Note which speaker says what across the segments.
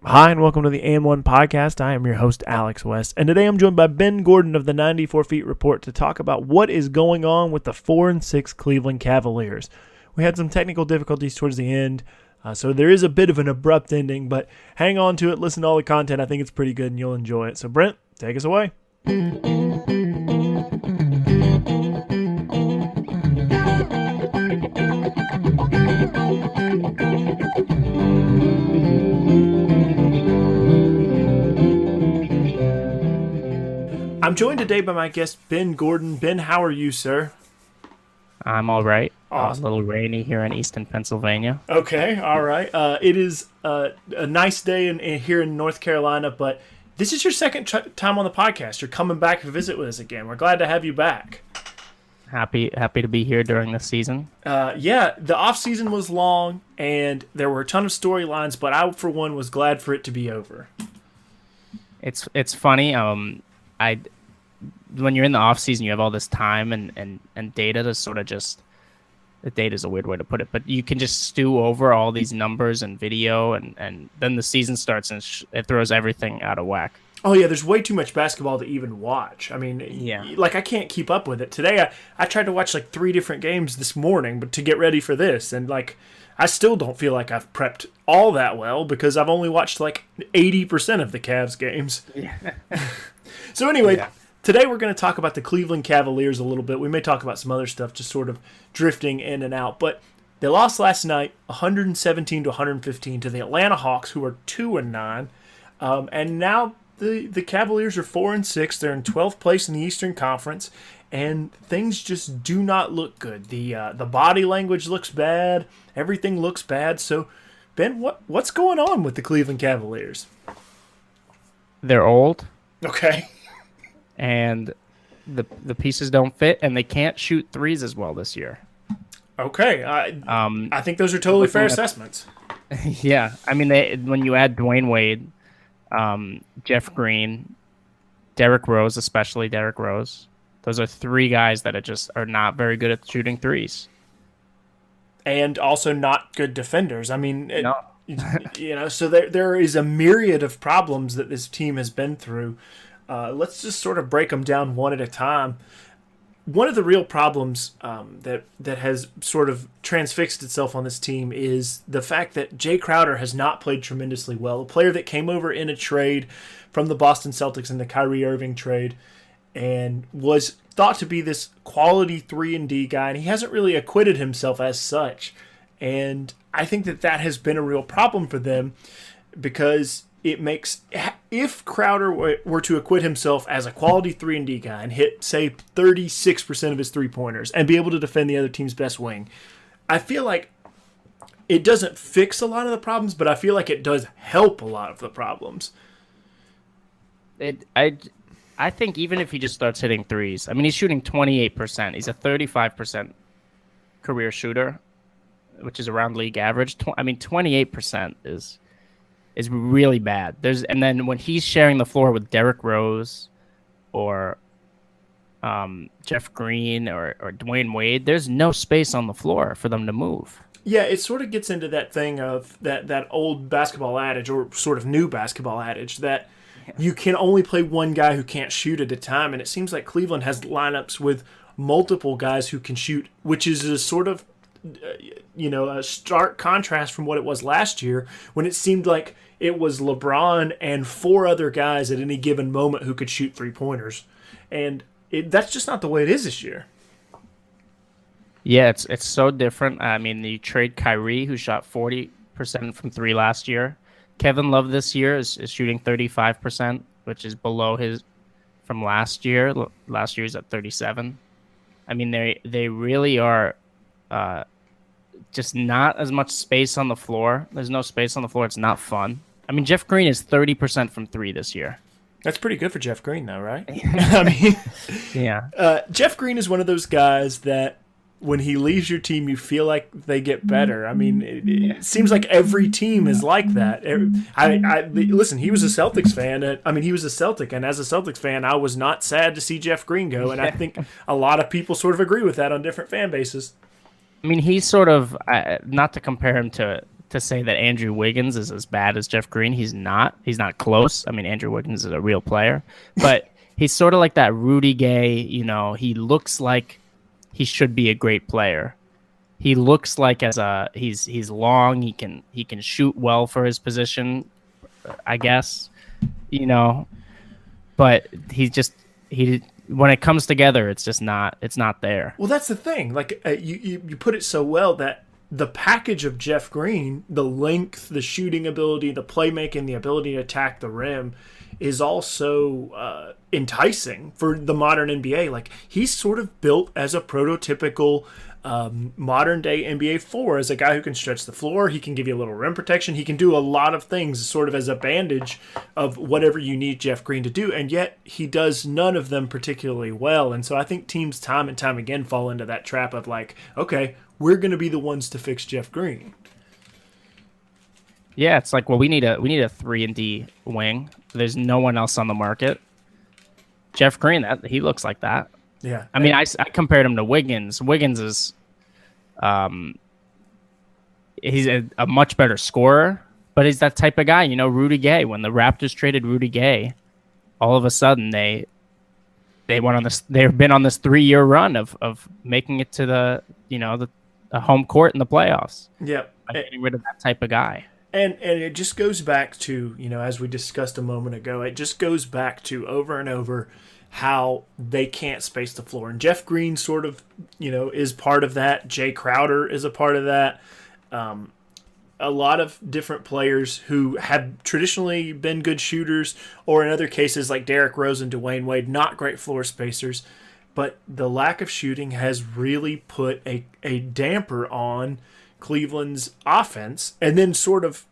Speaker 1: Hi, and welcome to the AM1 podcast. I am your host, Alex West, and today I'm joined by Ben Gordon of the 94 Feet Report to talk about what is going on with the 4-6 Cleveland Cavaliers. We had some technical difficulties towards the end, so there is a bit of an abrupt ending, but hang on to it, listen to all the content. I think it's pretty good, and you'll enjoy it. So, Brent, take us away. I'm joined today by my guest, Ben Gordon. Ben, how are you, sir?
Speaker 2: I'm all right.
Speaker 1: Awesome.
Speaker 2: A little rainy here in Easton, Pennsylvania.
Speaker 1: Okay, all right. It is a nice day here in North Carolina, but this is your second time on the podcast. You're coming back to visit with us again. We're glad to have you back.
Speaker 2: Happy to be here during the season.
Speaker 1: Yeah, the off season was long, and there were a ton of storylines, but I, for one, was glad for it to be over.
Speaker 2: It's funny. When you're in the off season, you have all this time and data to sort of just. The data is a weird way to put it, but you can just stew over all these numbers and video, and then the season starts and it throws everything out of whack.
Speaker 1: Oh, yeah, there's way too much basketball to even watch. I mean,
Speaker 2: yeah.
Speaker 1: I can't keep up with it. Today, I tried to watch, 3 different games this morning but to get ready for this, and, I still don't feel like I've prepped all that well because I've only watched, 80% of the Cavs games.
Speaker 2: Yeah.
Speaker 1: So, anyway, Today we're going to talk about the Cleveland Cavaliers a little bit. We may talk about some other stuff, just sort of drifting in and out, but they lost last night 117-115 to the Atlanta Hawks, who are 2-9, and now the Cavaliers are 4-6. They're in 12th place in the Eastern Conference, and things just do not look good. The body language looks bad. Everything looks bad. So, Ben, what's going on with the Cleveland Cavaliers?
Speaker 2: They're old.
Speaker 1: Okay.
Speaker 2: And the pieces don't fit, and they can't shoot threes as well this year.
Speaker 1: Okay. I think those are totally fair assessments.
Speaker 2: Yeah. I mean, when you add Dwayne Wade, Jeff Green, Derrick Rose, especially Derrick Rose, those are 3 guys that are not very good at shooting threes.
Speaker 1: And also not good defenders. I mean,
Speaker 2: No.
Speaker 1: So there is a myriad of problems that this team has been through. Let's just sort of break them down one at a time. One of the real problems that has sort of transfixed itself on this team is the fact that Jae Crowder has not played tremendously well. A player that came over in a trade from the Boston Celtics in the Kyrie Irving trade and was thought to be this quality 3-and-D guy, and he hasn't really acquitted himself as such. And I think that has been a real problem for them because it makes, if Crowder were to acquit himself as a quality 3-and-D guy and hit, say, 36% of his three-pointers and be able to defend the other team's best wing, I feel like it doesn't fix a lot of the problems, but I feel like it does help a lot of the problems.
Speaker 2: I think even if he just starts hitting threes, I mean, he's shooting 28%. He's a 35% career shooter, which is around league average. 28% is really bad. And then when he's sharing the floor with Derrick Rose or Jeff Green or Dwayne Wade, there's no space on the floor for them to move.
Speaker 1: Yeah, it sort of gets into that thing of that old basketball adage, or sort of new basketball adage, that you can only play one guy who can't shoot at a time. And it seems like Cleveland has lineups with multiple guys who can shoot, which is a sort of a stark contrast from what it was last year when it seemed like it was LeBron and 4 other guys at any given moment who could shoot 3-pointers. And that's just not the way it is this year.
Speaker 2: Yeah, it's so different. I mean, you trade Kyrie, who shot 40% from 3 last year. Kevin Love this year is shooting 35%, which is below his from last year. Last year he's at 37. I mean, they really are just not as much space on the floor. There's no space on the floor. It's not fun. I mean, Jeff Green is 30% from 3 this year.
Speaker 1: That's pretty good for Jeff Green, though, right? I mean,
Speaker 2: yeah.
Speaker 1: Jeff Green is one of those guys that when he leaves your team, you feel like they get better. I mean, it seems like every team is like that. Listen, he was a Celtics fan. He was a Celtic, and as a Celtics fan, I was not sad to see Jeff Green go, and I think a lot of people sort of agree with that on different fan bases.
Speaker 2: I mean, he's sort of, not to compare him to to say that Andrew Wiggins is as bad as Jeff Green. He's not. He's not close. I mean, Andrew Wiggins is a real player, but he's sort of like that Rudy Gay. You know, he looks like he should be a great player. He looks like he's long. He can shoot well for his position, I guess. You know, but he when it comes together, it's not there.
Speaker 1: Well, that's the thing. Like you put it so well that the package of Jeff Green, the length, the shooting ability, the playmaking, the ability to attack the rim, is also enticing for the modern NBA. Like, he's sort of built as a prototypical modern day NBA 4, as a guy who can stretch the floor. He can give you a little rim protection. He can do a lot of things sort of as a bandage of whatever you need Jeff Green to do. And yet he does none of them particularly well. And so I think teams time and time again fall into that trap of like, okay, we're going to be the ones to fix Jeff Green.
Speaker 2: Yeah, it's like, well, we need a 3-and-D wing. There's no one else on the market. Jeff Green, he looks like that.
Speaker 1: Yeah.
Speaker 2: I mean, I compared him to Wiggins. Wiggins is he's a much better scorer, but he's that type of guy, you know, Rudy Gay. When the Raptors traded Rudy Gay, all of a sudden they've been on this 3-year run of making it to the home court in the playoffs.
Speaker 1: Yep.
Speaker 2: By getting rid of that type of guy.
Speaker 1: And it just goes back to, as we discussed a moment ago, it just goes back to over and over how they can't space the floor. And Jeff Green sort of, is part of that. Jae Crowder is a part of that. A lot of different players who have traditionally been good shooters, or in other cases like Derrick Rose and Dwayne Wade, not great floor spacers. But the lack of shooting has really put a damper on Cleveland's offense. And then sort of,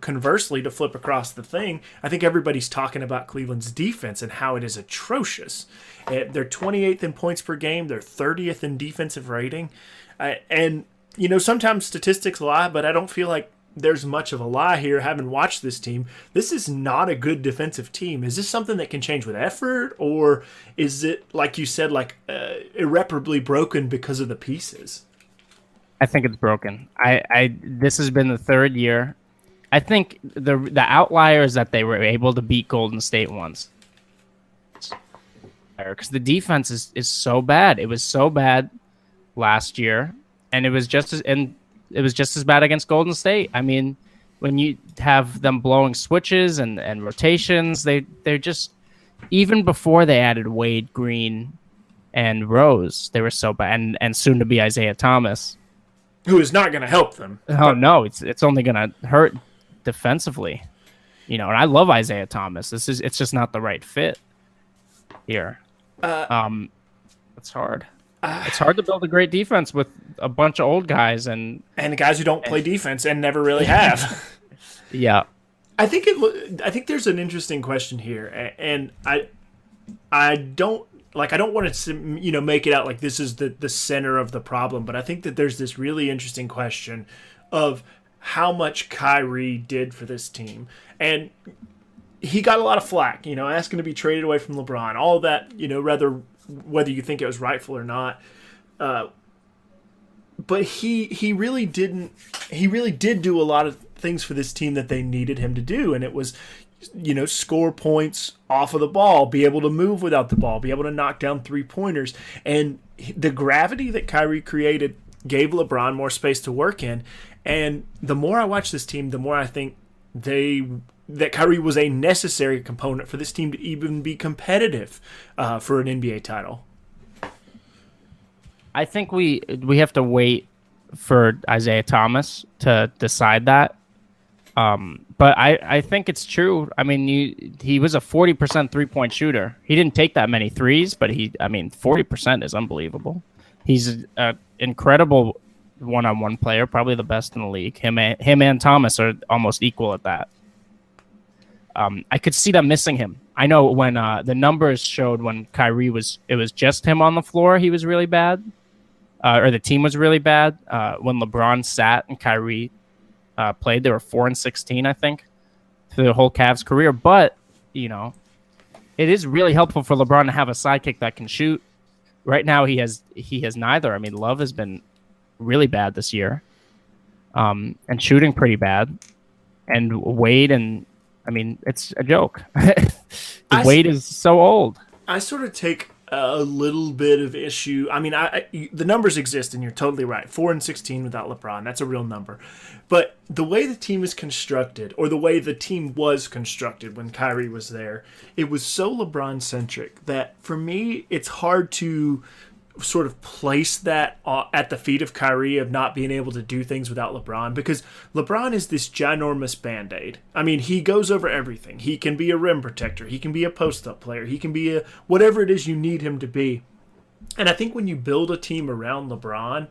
Speaker 1: conversely, to flip across the thing, I think everybody's talking about Cleveland's defense and how it is atrocious. They're 28th in points per game. They're 30th in defensive rating. And sometimes statistics lie, but I don't feel like there's much of a lie here. Having watched this team, this is not a good defensive team. Is this something that can change with effort, or is it, like you said, irreparably broken because of the pieces?
Speaker 2: I think it's broken. This has been the third year. I think the outlier is that they were able to beat Golden State once, because the defense is so bad. It was so bad last year, and it was just as bad against Golden State. I mean, when you have them blowing switches and rotations, they're just, even before they added Wade, Green, and Rose, they were so bad, and soon to be Isaiah Thomas,
Speaker 1: who is not going to help them.
Speaker 2: Oh no, it's only going to hurt defensively. And I love Isaiah Thomas. It's just not the right fit here. It's hard. It's hard to build a great defense with a bunch of old guys and
Speaker 1: guys who don't play defense and never really have.
Speaker 2: Yeah,
Speaker 1: I think there's an interesting question here, and I don't want to make it out like this is the center of the problem, but I think that there's this really interesting question of how much Kyrie did for this team. And he got a lot of flack, asking to be traded away from LeBron, all of that, whether you think it was rightful or not. But he really did do a lot of things for this team that they needed him to do. And it was, score points off of the ball, be able to move without the ball, be able to knock down 3-pointers. And the gravity that Kyrie created gave LeBron more space to work in. And the more I watch this team, the more I think that Kyrie was a necessary component for this team to even be competitive for an NBA title.
Speaker 2: I think we have to wait for Isaiah Thomas to decide that. But I think it's true. I mean, he was a 40% 3-point shooter. He didn't take that many threes, but 40% is unbelievable. He's an incredible one-on-one player, probably the best in the league. Him and Thomas are almost equal at that. I could see them missing him. I know when the numbers showed when Kyrie it was just him on the floor, he was really bad, or the team was really bad. When LeBron sat and Kyrie played, they were 4-16, I think, through the whole Cavs career. But it is really helpful for LeBron to have a sidekick that can shoot. Right now, he has neither. I mean, Love has been really bad this year. and shooting pretty bad. And Wade, and I mean, it's a joke. Wade is so old.
Speaker 1: I sort of take a little bit of issue. I mean, the numbers exist, and you're totally right. 4-16 without LeBron, that's a real number. But the way the team is constructed, or the way the team was constructed when Kyrie was there, it was so LeBron centric that for me, it's hard to sort of place that at the feet of Kyrie of not being able to do things without LeBron, because LeBron is this ginormous Band-Aid. I mean, he goes over everything. He can be a rim protector. He can be a post-up player. He can be whatever it is you need him to be. And I think when you build a team around LeBron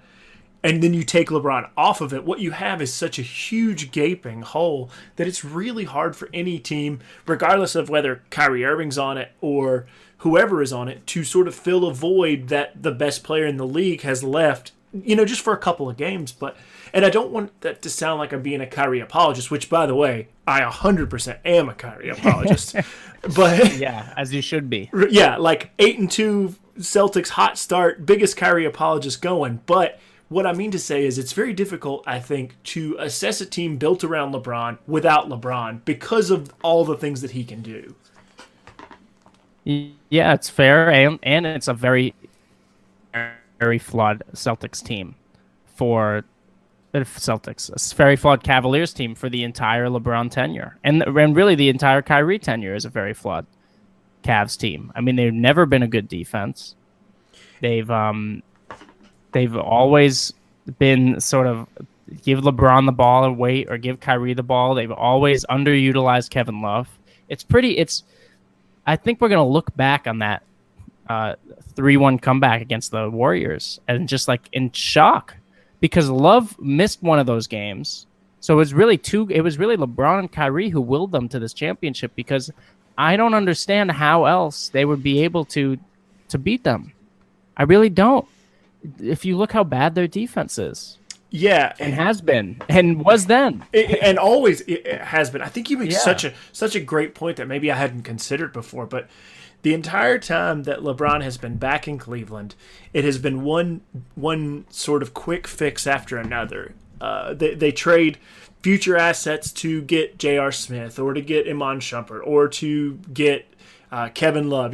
Speaker 1: and then you take LeBron off of it, what you have is such a huge gaping hole that it's really hard for any team, regardless of whether Kyrie Irving's on it or whoever is on it, to sort of fill a void that the best player in the league has left, just for a couple of games. And I don't want that to sound like I'm being a Kyrie apologist, which, by the way, I 100% am a Kyrie apologist. But
Speaker 2: yeah, as you should be.
Speaker 1: Yeah, like 8-2 Celtics hot start, biggest Kyrie apologist going. But what I mean to say is it's very difficult, I think, to assess a team built around LeBron without LeBron because of all the things that he can do.
Speaker 2: Yeah, it's fair, and it's a very, very flawed Celtics team for the Celtics. A very flawed Cavaliers team for the entire LeBron tenure. And really the entire Kyrie tenure is a very flawed Cavs team. I mean, they've never been a good defense. They've always been sort of give LeBron the ball away or give Kyrie the ball. They've always underutilized Kevin Love. I think we're going to look back on that 3-1 comeback against the Warriors and just like in shock because Love missed one of those games. So it was really LeBron and Kyrie who willed them to this championship because I don't understand how else they would be able to beat them. I really don't. If you look how bad their defense is.
Speaker 1: Yeah,
Speaker 2: and has been, and was then,
Speaker 1: and always it has been. I think you make such a great point that maybe I hadn't considered before. But the entire time that LeBron has been back in Cleveland, it has been one sort of quick fix after another. They trade future assets to get J.R. Smith, or to get Iman Shumpert, or to get Kevin Love.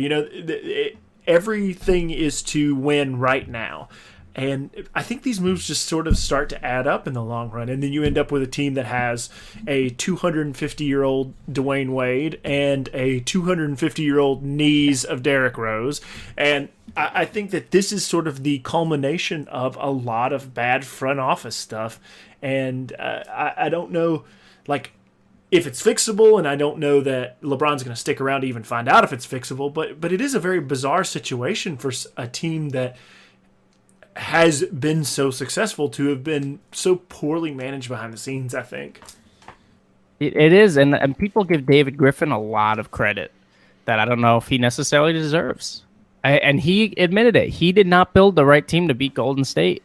Speaker 1: Everything is to win right now. And I think these moves just sort of start to add up in the long run. And then you end up with a team that has a 250-year-old Dwayne Wade and a 250-year-old knees of Derrick Rose. And I think that this is sort of the culmination of a lot of bad front office stuff. And I don't know, if it's fixable, and I don't know that LeBron's going to stick around to even find out if it's fixable. But it is a very bizarre situation for a team that has been so successful to have been so poorly managed behind the scenes, I think.
Speaker 2: It is, and people give David Griffin a lot of credit that I don't know if he necessarily deserves. And he admitted it. He did not build the right team to beat Golden State.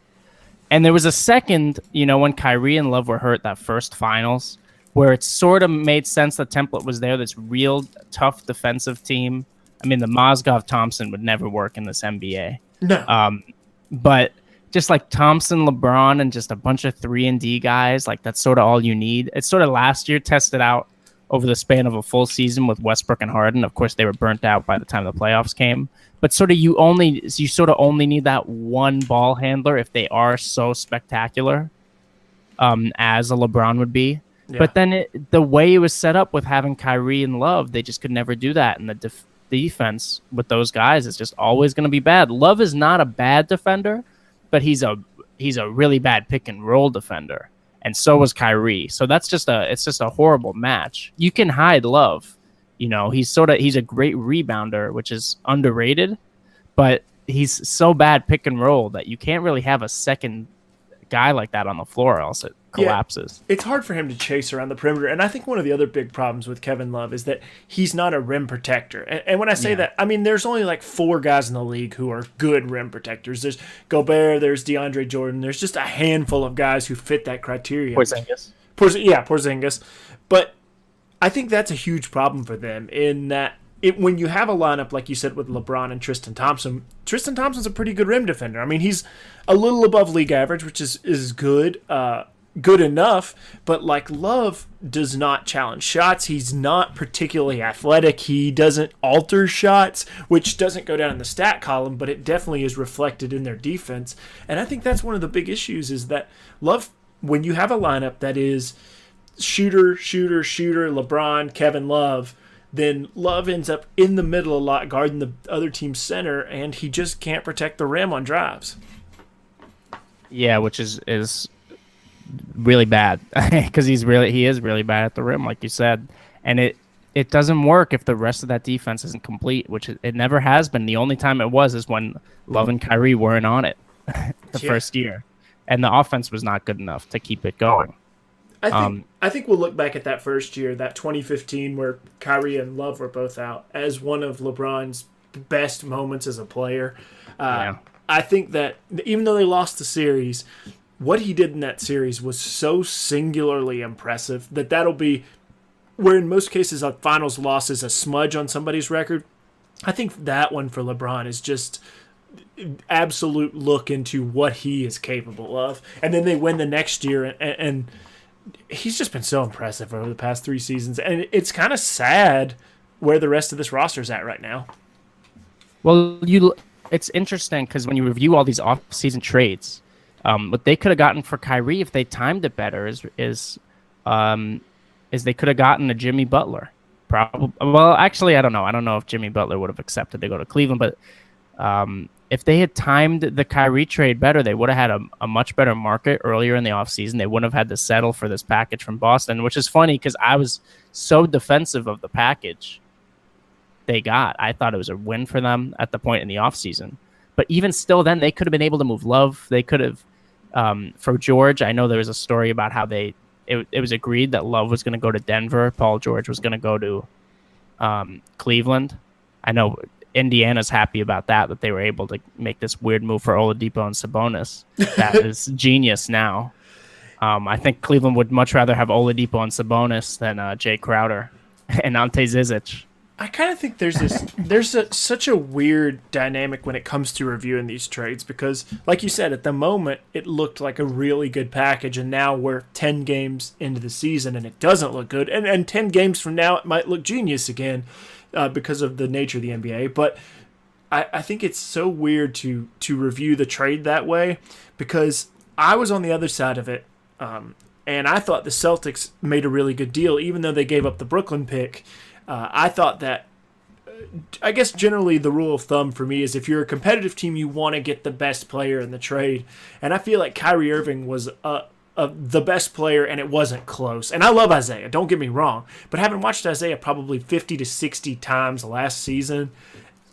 Speaker 2: And there was a second, when Kyrie and Love were hurt, that first finals, where it sort of made sense the template was there, this real tough defensive team. I mean, the Mozgov-Thompson would never work in this NBA.
Speaker 1: No.
Speaker 2: But just like Thompson, LeBron, and just a bunch of 3-and-D guys, that's sort of all you need. It's sort of last year tested out over the span of a full season with Westbrook and Harden. Of course, they were burnt out by the time the playoffs came. But sort of you sort of only need that one ball handler if they are so spectacular, as a LeBron would be. Yeah. But then the way it was set up with having Kyrie and Love, they just could never do that. And the defense with those guys is just always going to be bad. Love is not a bad defender, but he's a really bad pick and roll defender, and so was Kyrie. So it's just a horrible match. You can hide Love, he's a great rebounder, which is underrated, but he's so bad pick and roll that you can't really have a second guy like that on the floor, or else it collapses.
Speaker 1: Yeah, it's hard for him to chase around the perimeter, and I think one of the other big problems with Kevin Love is that he's not a rim protector. And when I say that, I mean there's only 4 guys in the league who are good rim protectors. There's Gobert, there's DeAndre Jordan, there's just a handful of guys who fit that criteria.
Speaker 2: Porzingis.
Speaker 1: But I think that's a huge problem for them in that when you have a lineup, like you said, with LeBron and Tristan Thompson's a pretty good rim defender. I mean, he's a little above league average, which is good. good enough, but like Love does not challenge shots. He's not particularly athletic. He doesn't alter shots, which doesn't go down in the stat column, but it definitely is reflected in their defense. And I think that's one of the big issues is that Love, when you have a lineup that is shooter, LeBron, Kevin Love, then Love ends up in the middle a lot guarding the other team's center, and he just can't protect the rim on drives.
Speaker 2: Yeah, which is really bad because he is really bad at the rim, like you said, and it doesn't work if the rest of that defense isn't complete, which it never has been. The only time it was is when Love and Kyrie weren't on it first year, and the offense was not good enough to keep it going.
Speaker 1: I think we'll look back at that first year, that 2015, where Kyrie and Love were both out, as one of LeBron's best moments as a player. I think that even though they lost the series, what he did in that series was so singularly impressive that'll be where in most cases a finals loss is a smudge on somebody's record. I think that one for LeBron is just absolute look into what he is capable of. And then they win the next year, and he's just been so impressive over the past 3 seasons. And it's kind of sad where the rest of this roster's at right now.
Speaker 2: Well, it's interesting because when you review all these off-season trades, what they could have gotten for Kyrie if they timed it better is they could have gotten a Jimmy Butler. Probably. Well, actually, I don't know. I don't know if Jimmy Butler would have accepted to go to Cleveland, but if they had timed the Kyrie trade better, they would have had a much better market earlier in the offseason. They wouldn't have had to settle for this package from Boston, which is funny because I was so defensive of the package they got. I thought it was a win for them at the point in the offseason. But even still then, they could have been able to move Love. They could have, for George, I know there was a story about how it was agreed that Love was going to go to Denver. Paul George was going to go to Cleveland. I know Indiana's happy about that they were able to make this weird move for Oladipo and Sabonis. That is genius now. I think Cleveland would much rather have Oladipo and Sabonis than Jae Crowder and Ante Zizic.
Speaker 1: I kind of think there's such a weird dynamic when it comes to reviewing these trades because, like you said, at the moment it looked like a really good package, and now we're 10 games into the season and it doesn't look good. And 10 games from now it might look genius again because of the nature of the NBA. But I think it's so weird to review the trade that way because I was on the other side of it, and I thought the Celtics made a really good deal, even though they gave up the Brooklyn pick. I thought that, I guess generally the rule of thumb for me is if you're a competitive team, you want to get the best player in the trade. And I feel like Kyrie Irving was the best player, and it wasn't close. And I love Isaiah, don't get me wrong. But having watched Isaiah probably 50 to 60 times last season,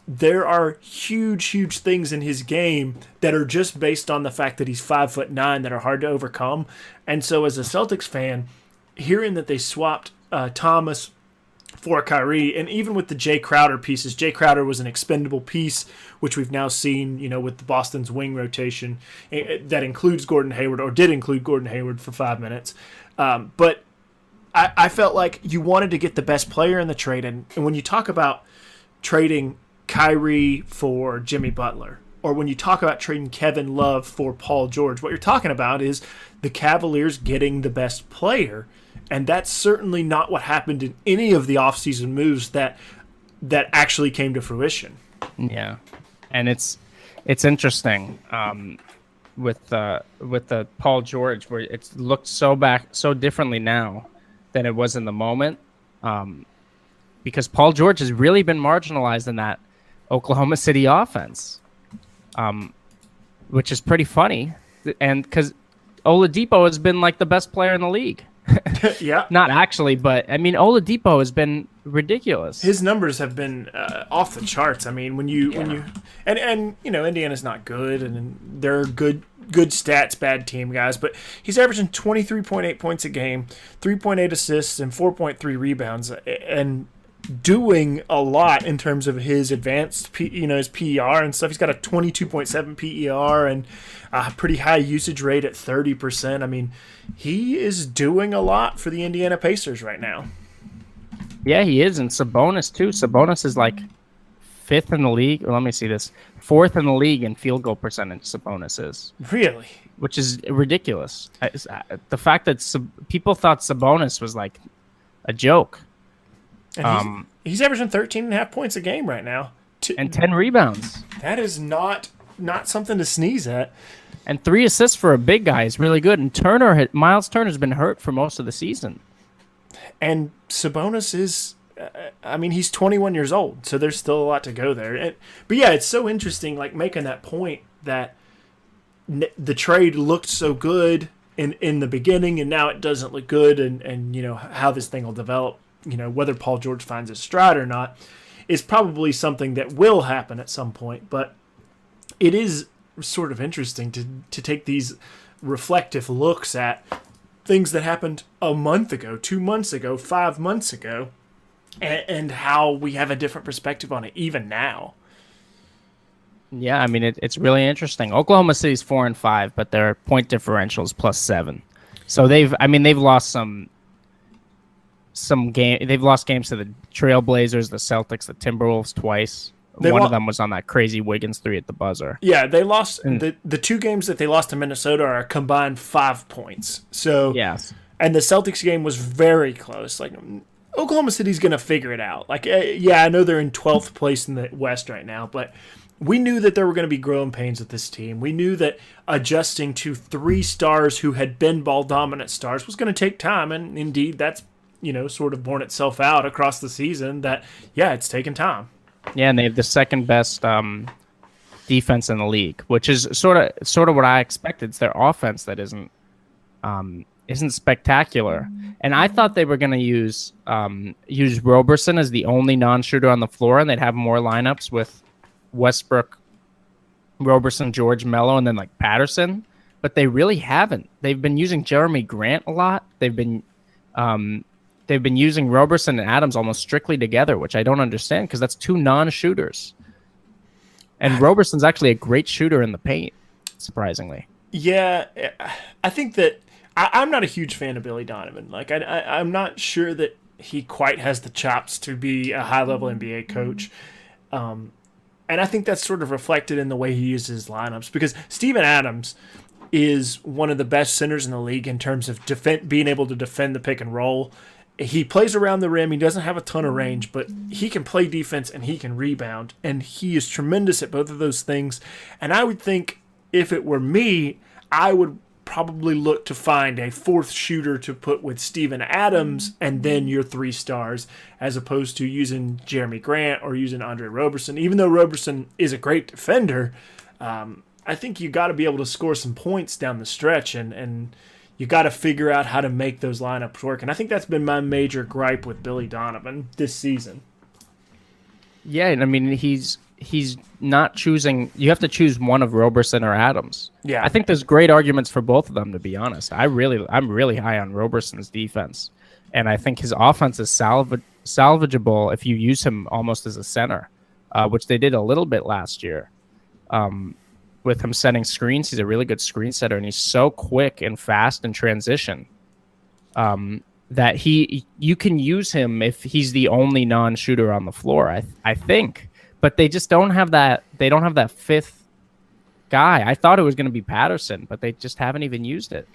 Speaker 1: there are huge things in his game that are just based on the fact that he's 5'9" that are hard to overcome. And so as a Celtics fan, hearing that they swapped Thomas for Kyrie, and even with the Jae Crowder pieces, Jae Crowder was an expendable piece, which we've now seen, with the Boston's wing rotation that includes Gordon Hayward, or did include Gordon Hayward for 5 minutes. But I felt like you wanted to get the best player in the trade, and when you talk about trading Kyrie for Jimmy Butler, or when you talk about trading Kevin Love for Paul George, what you're talking about is the Cavaliers getting the best player. And that's certainly not what happened in any of the offseason moves that actually came to fruition.
Speaker 2: Yeah, and it's interesting with the Paul George, where it's looked so differently now than it was in the moment, because Paul George has really been marginalized in that Oklahoma City offense, which is pretty funny, and because Oladipo has been like the best player in the league.
Speaker 1: Yeah,
Speaker 2: not actually, but I mean Oladipo has been ridiculous.
Speaker 1: His numbers have been off the charts. I mean, when you Indiana's not good, and they're good stats, bad team guys, but he's averaging 23.8 points a game, 3.8 assists, and 4.3 rebounds, and doing a lot in terms of his advanced, his PER and stuff. He's got a 22.7 PER and a pretty high usage rate at 30%. I mean, he is doing a lot for the Indiana Pacers right now.
Speaker 2: Yeah, he is, and Sabonis too. Sabonis is like fifth in the league. Well, let me see this. Fourth in the league in field goal percentage, Sabonis is.
Speaker 1: Really?
Speaker 2: Which is ridiculous. The fact that people thought Sabonis was like a joke.
Speaker 1: And he's averaging 13.5 points a game right now.
Speaker 2: And 10 rebounds.
Speaker 1: That is not something to sneeze at.
Speaker 2: And 3 assists for a big guy is really good. And Myles Turner's been hurt for most of the season.
Speaker 1: And Sabonis is, he's 21 years old, so there's still a lot to go there. But yeah, it's so interesting, like making that point that the trade looked so good in the beginning, and now it doesn't look good, and how this thing will develop, whether Paul George finds his stride or not, is probably something that will happen at some point. But it is sort of interesting to take these reflective looks at things that happened a month ago, 2 months ago, 5 months ago, and how we have a different perspective on it even now.
Speaker 2: Yeah, it's really interesting. Oklahoma City's 4-5, but their point differential is +7. So they've lost some game. They've lost games to the Trailblazers, the Celtics, the Timberwolves twice. One of them was on that crazy Wiggins 3 at the buzzer.
Speaker 1: Yeah, they lost the 2 games that they lost to Minnesota are a combined 5 points. So
Speaker 2: yes,
Speaker 1: and the Celtics game was very close. Like Oklahoma City's going to figure it out. Like I know they're in 12th place in the West right now, but we knew that there were going to be growing pains with this team. We knew that adjusting to 3 stars who had been ball dominant stars was going to take time, and indeed that's sort of borne itself out across the season. That it's taken time.
Speaker 2: Yeah, and they have the second best defense in the league, which is sort of what I expected. It's their offense that isn't spectacular. And I thought they were going to use Roberson as the only non-shooter on the floor, and they'd have more lineups with Westbrook, Roberson, George, Mello, and then like Patterson. But they really haven't. They've been using Jeremy Grant a lot. They've been using Roberson and Adams almost strictly together, which I don't understand because that's 2 non-shooters. And Roberson's actually a great shooter in the paint, surprisingly.
Speaker 1: Yeah, I think that I'm not a huge fan of Billy Donovan. Like I'm not sure that he quite has the chops to be a high-level NBA coach. And I think that's sort of reflected in the way he uses lineups, because Steven Adams is one of the best centers in the league in terms of being able to defend the pick and roll. He plays around the rim. He doesn't have a ton of range, but he can play defense and he can rebound, and he is tremendous at both of those things. And I would think if it were me, I would probably look to find a 4th shooter to put with Steven Adams and then your 3 stars, as opposed to using Jeremy Grant or using Andre Roberson. Even though Roberson is a great defender, I think you got to be able to score some points down the stretch, and you got to figure out how to make those lineups work. And I think that's been my major gripe with Billy Donovan this season.
Speaker 2: Yeah, and he's not choosing. You have to choose one of Roberson or Adams.
Speaker 1: Yeah,
Speaker 2: I think there's great arguments for both of them, to be honest. I'm really high on Roberson's defense, and I think his offense is salvageable if you use him almost as a center, which they did a little bit last year. With him setting screens, he's a really good screen setter, and he's so quick and fast in transition that you can use him if he's the only non-shooter on the floor. I think, but they just don't have that. They don't have that 5th guy. I thought it was going to be Patterson, but they just haven't even used it.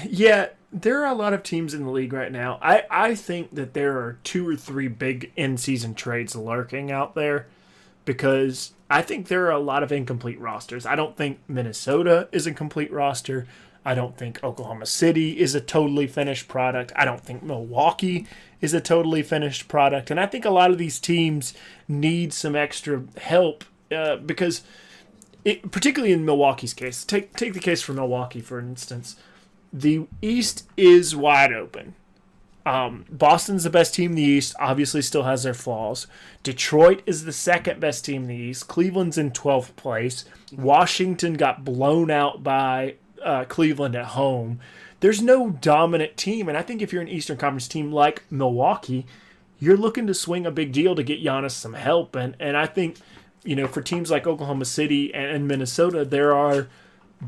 Speaker 1: Yeah, there are a lot of teams in the league right now. I think that there are 2 or 3 big in-season trades lurking out there, because I think there are a lot of incomplete rosters. I don't think Minnesota is a complete roster. I don't think Oklahoma City is a totally finished product. I don't think Milwaukee is a totally finished product. And I think a lot of these teams need some extra help because, particularly in Milwaukee's case, take the case for Milwaukee, for instance. The East is wide open. Boston's the best team in the East, obviously still has their flaws. Detroit is the second best team in the East. Cleveland's in 12th place. Washington got blown out by Cleveland at home. There's no dominant team, and I think if you're an Eastern Conference team like Milwaukee, you're looking to swing a big deal to get Giannis some help. And I think, for teams like Oklahoma City and Minnesota, there are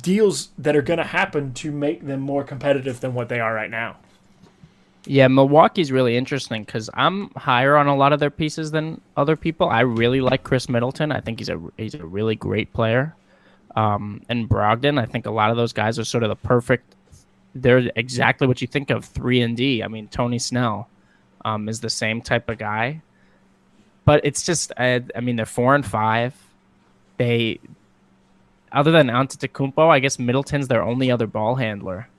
Speaker 1: deals that are going to happen to make them more competitive than what they are right now.
Speaker 2: Yeah, Milwaukee's really interesting because I'm higher on a lot of their pieces than other people. I really like Chris Middleton. I think he's a really great player. And Brogdon, I think a lot of those guys are sort of the perfect. They're exactly what you think of 3-and-D. I mean, Tony Snell is the same type of guy, but it's just I mean they're 4-5. They other than Antetokounmpo, I guess Middleton's their only other ball handler.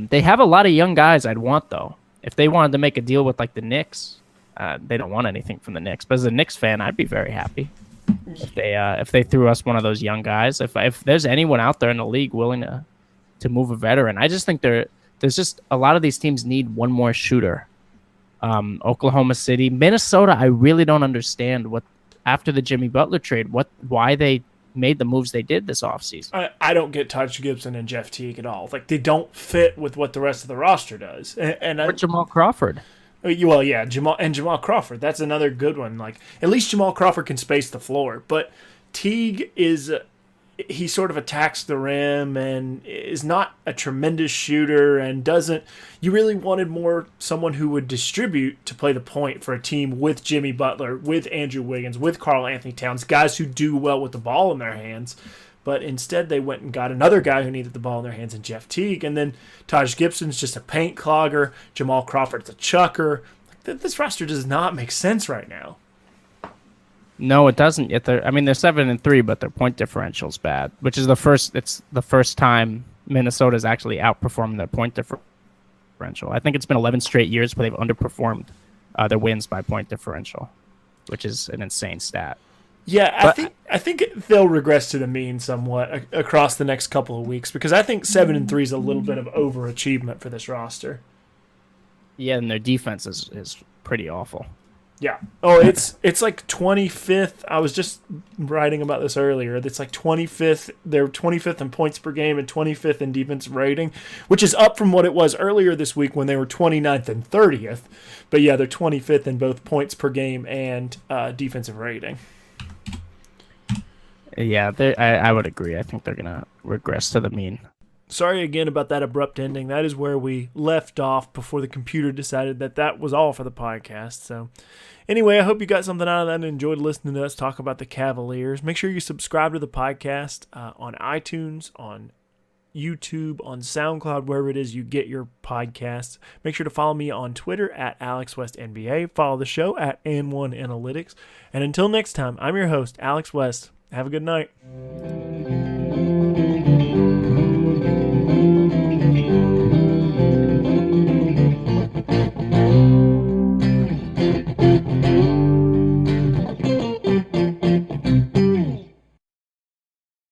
Speaker 2: They have a lot of young guys I'd want, though. If they wanted to make a deal with, like, the Knicks, they don't want anything from the Knicks. But as a Knicks fan, I'd be very happy if they threw us one of those young guys. If there's anyone out there in the league willing to move a veteran, I just think there's just a lot of these teams need one more shooter. Oklahoma City, Minnesota, I really don't understand after the Jimmy Butler trade, why they made the moves they did this offseason.
Speaker 1: I don't get Taj Gibson and Jeff Teague at all. Like, they don't fit with what the rest of the roster does.
Speaker 2: Or Jamal Crawford.
Speaker 1: Well, yeah, Jamal Crawford. That's another good one. Like, at least Jamal Crawford can space the floor, but Teague he sort of attacks the rim and is not a tremendous shooter and doesn't. You really wanted someone who would distribute to play the point for a team with Jimmy Butler, with Andrew Wiggins, with Karl Anthony Towns, guys who do well with the ball in their hands. But instead, they went and got another guy who needed the ball in their hands in Jeff Teague. And then Taj Gibson's just a paint clogger. Jamal Crawford's a chucker. This roster does not make sense right now.
Speaker 2: No, it doesn't. Yet they're 7-3, but their point differential's bad, which is it's the first time Minnesota's actually outperformed their point differential. I think it's been 11 straight years where they've underperformed their wins by point differential, which is an insane stat.
Speaker 1: Yeah, I think they'll regress to the mean somewhat across the next couple of weeks because I think 7-3 is a little bit of overachievement for this roster.
Speaker 2: Yeah, and their defense is pretty awful.
Speaker 1: Yeah. Oh, it's like 25th. I was just writing about this earlier. It's like 25th. They're 25th in points per game and 25th in defensive rating, which is up from what it was earlier this week when they were 29th and 30th. But yeah, they're 25th in both points per game and defensive rating.
Speaker 2: Yeah, I would agree. I think they're going to regress to the mean.
Speaker 1: Sorry again about that abrupt ending. That is where we left off before the computer decided that was all for the podcast. So anyway, I hope you got something out of that and enjoyed listening to us talk about the Cavaliers. Make sure you subscribe to the podcast on iTunes, on YouTube, on SoundCloud, wherever it is you get your podcasts. Make sure to follow me on Twitter at AlexWestNBA. Follow the show at N1Analytics. And until next time, I'm your host, Alex West. Have a good night.